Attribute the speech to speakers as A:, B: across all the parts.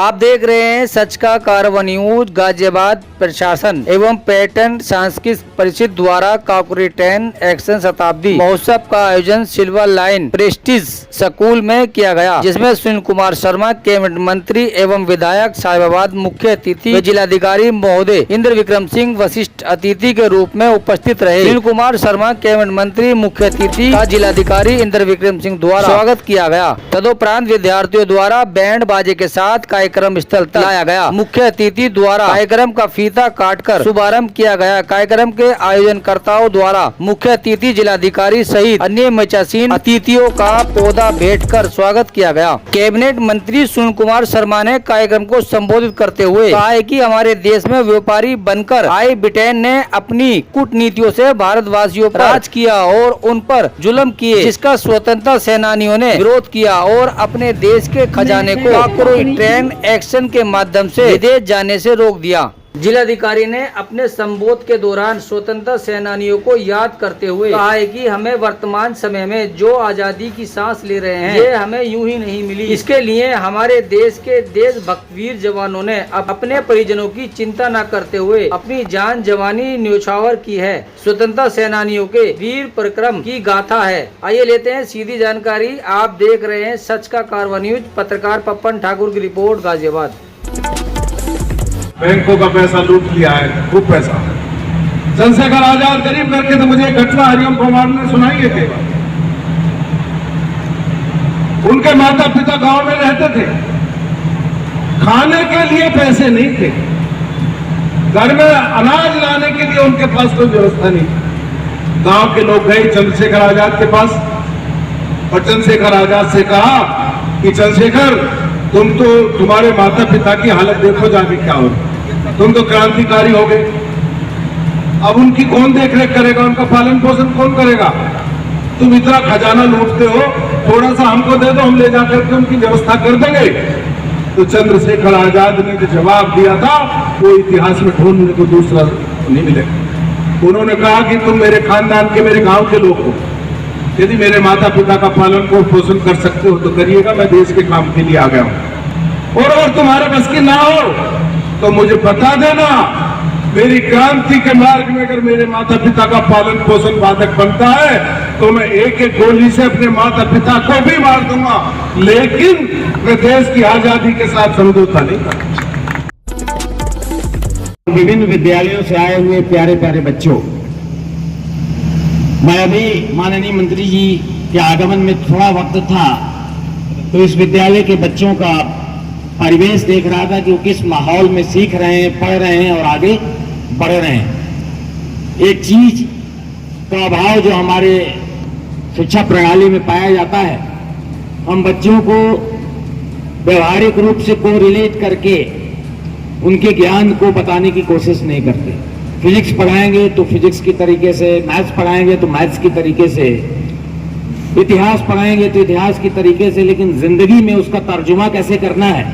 A: आप देख रहे हैं सच का कारवां न्यूज। गाजियाबाद प्रशासन एवं पर्यटन सांस्कृतिक परिषद द्वारा काकोरी ट्रेन एक्शन शताब्दी महोत्सव का आयोजन सिल्वर लाइन प्रेस्टीज स्कूल में किया गया, जिसमें सुनील कुमार शर्मा कैबिनेट मंत्री एवं विधायक साहिबाबाद मुख्य अतिथि व जिलाधिकारी महोदय इंद्र विक्रम सिंह वशिष्ठ अतिथि के रूप में उपस्थित रहे। सुनील कुमार शर्मा कैबिनेट मंत्री मुख्य अतिथि का जिलाधिकारी इंद्र विक्रम सिंह द्वारा स्वागत किया गया। तदुपरांत विद्यार्थियों द्वारा बैंड बाजे के साथ कार्यक्रम स्थल तक लाया गया। मुख्य अतिथि द्वारा कार्यक्रम का फीता काटकर शुभारंभ किया गया। कार्यक्रम के आयोजनकर्ताओं द्वारा मुख्य अतिथि जिलाधिकारी सहित अन्य मेहमानीन अतिथियों का पौधा भेंट कर स्वागत किया गया। कैबिनेट मंत्री सुनील कुमार शर्मा ने कार्यक्रम को संबोधित करते हुए कहा है कि हमारे देश में व्यापारी बनकर आए ब्रिटेन ने अपनी कूटनीतियों से भारतवासियों पर राज किया और उन पर जुल्म किए, जिसका स्वतंत्रता सेनानियों ने विरोध किया और अपने देश के खजाने को काकोरी ट्रेन एक्शन के माध्यम से विदेश जाने से रोक दिया। जिलाधिकारी ने अपने संबोध के दौरान स्वतंत्रता सेनानियों को याद करते हुए कहा है कि हमें वर्तमान समय में जो आजादी की सांस ले रहे हैं, ये हमें यूं ही नहीं मिली। इसके लिए हमारे देश के देशभक्त वीर जवानों ने अपने परिजनों की चिंता न करते हुए अपनी जान जवानी न्यौछावर की है। स्वतंत्रता सेनानियों के वीर पराक्रम की गाथा है। आइए लेते हैं सीधी जानकारी। आप देख रहे हैं सच का कारवां न्यूज। पत्रकार पप्पन ठाकुर की रिपोर्ट, गाजियाबाद।
B: बैंकों का पैसा लूट लिया है, खूब पैसा। चंद्रशेखर आजाद गरीब करके तो मुझे घटना हरिओम कुमार ने सुनाई है केवल। उनके माता पिता गांव में रहते थे, खाने के लिए पैसे नहीं थे, घर में अनाज लाने के लिए उनके पास कोई व्यवस्था नहीं थी। गांव के लोग गए चंद्रशेखर आजाद के पास और चंद्रशेखर आजाद से कहा कि चंद्रशेखर, तुम तो तुम्हारे माता पिता की हालत देखो जाके क्या हो, तुम तो क्रांतिकारी हो गए, अब उनकी कौन देख रेख करेगा, उनका पालन पोषण कौन करेगा? तुम इतना खजाना लूटते हो, थोड़ा सा हमको दे दो, हम ले जाकर के उनकी व्यवस्था कर देंगे। तो चंद्रशेखर आजाद ने जो जवाब दिया था वो इतिहास में ढूंढने को दूसरा नहीं मिलेगा। उन्होंने कहा कि तुम मेरे खानदान के, मेरे गांव के लोग हो, यदि मेरे माता पिता का पालन पोषण कर सकते हो तो करिएगा, मैं देश के काम के लिए आ गया हूं। और अगर तुम्हारे बस की ना हो तो मुझे बता देना, मेरी क्रांति के मार्ग में अगर मेरे माता पिता का पालन पोषण बाधक बनता है तो मैं एक एक गोली से अपने माता पिता को भी मार दूंगा, लेकिन मैं देश की आजादी के साथ समझौता नहीं करूंगा।
C: विभिन्न विद्यालयों से आए हुए प्यारे प्यारे बच्चों, मैं अभी माननीय मंत्री जी के आगमन में थोड़ा वक्त था तो इस विद्यालय के बच्चों का परिवेश देख रहा था कि वो किस माहौल में सीख रहे हैं, पढ़ रहे हैं और आगे बढ़ रहे हैं। एक चीज का अभाव जो हमारे शिक्षा प्रणाली में पाया जाता है, हम बच्चों को व्यवहारिक रूप से कोरिलेट करके उनके ज्ञान को बताने की कोशिश नहीं करते। फिजिक्स पढ़ाएंगे तो फिजिक्स की तरीके से, मैथ्स पढ़ाएंगे तो मैथ्स की तरीके से, इतिहास पढ़ाएंगे तो इतिहास की तरीके से, लेकिन जिंदगी में उसका तर्जुमा कैसे करना है,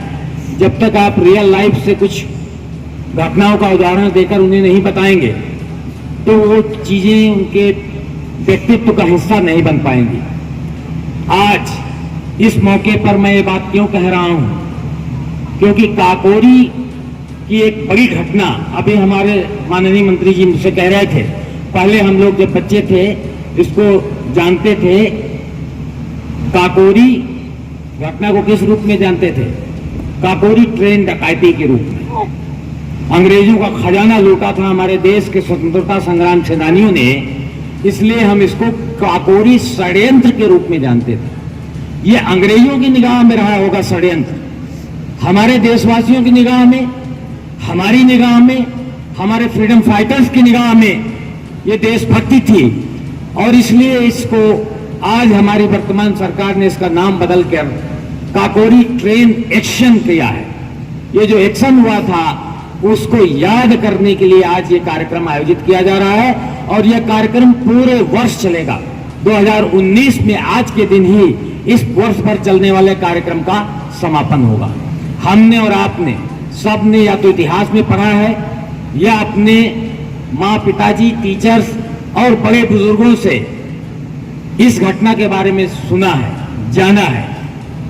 C: जब तक आप रियल लाइफ से कुछ घटनाओं का उदाहरण देकर उन्हें नहीं बताएंगे तो वो चीजें उनके व्यक्तित्व का हिस्सा नहीं बन पाएंगी। आज इस मौके पर मैं ये बात क्यों कह रहा हूं, क्योंकि काकोरी की एक बड़ी घटना, अभी हमारे माननीय मंत्री जी मुझसे कह रहे थे, पहले हम लोग जब बच्चे थे इसको जानते थे, काकोरी घटना को किस रूप में जानते थे? काकोरी ट्रेन डकैती के रूप में। अंग्रेजों का खजाना लूटा था हमारे देश के स्वतंत्रता संग्राम सेनानियों ने, इसलिए हम इसको काकोरी षड्यंत्र के रूप में जानते थे। ये अंग्रेजों की निगाह में रहा होगा षड्यंत्र, हमारे देशवासियों की निगाह में, हमारी निगाह में, हमारे फ्रीडम फाइटर्स की निगाह में ये देशभक्ति थी और इसलिए इसको आज हमारी वर्तमान सरकार ने इसका नाम बदलकर काकोरी ट्रेन एक्शन किया है। ये जो एक्शन हुआ था उसको याद करने के लिए आज ये कार्यक्रम आयोजित किया जा रहा है और यह कार्यक्रम पूरे वर्ष चलेगा। 2019 में आज के दिन ही इस वर्ष भर चलने वाले कार्यक्रम का समापन होगा। हमने और आपने सबने या तो इतिहास में पढ़ा है या अपने माँ पिताजी, टीचर्स और बड़े बुजुर्गों से इस घटना के बारे में सुना है, जाना है,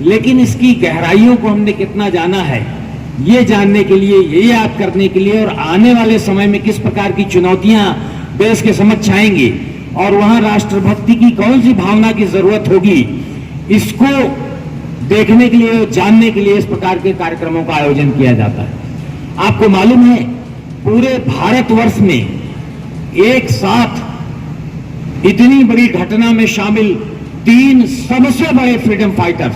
C: लेकिन इसकी गहराइयों को हमने कितना जाना है ये जानने के लिए, ये याद करने के लिए, और आने वाले समय में किस प्रकार की चुनौतियां देश के समक्ष आएंगी और वहां राष्ट्रभक्ति की कौन सी भावना की जरूरत होगी, इसको देखने के लिए, जानने के लिए इस प्रकार के कार्यक्रमों का आयोजन किया जाता है। आपको मालूम है, पूरे भारतवर्ष में एक साथ इतनी बड़ी घटना में शामिल 3 सबसे बड़े फ्रीडम फाइटर्स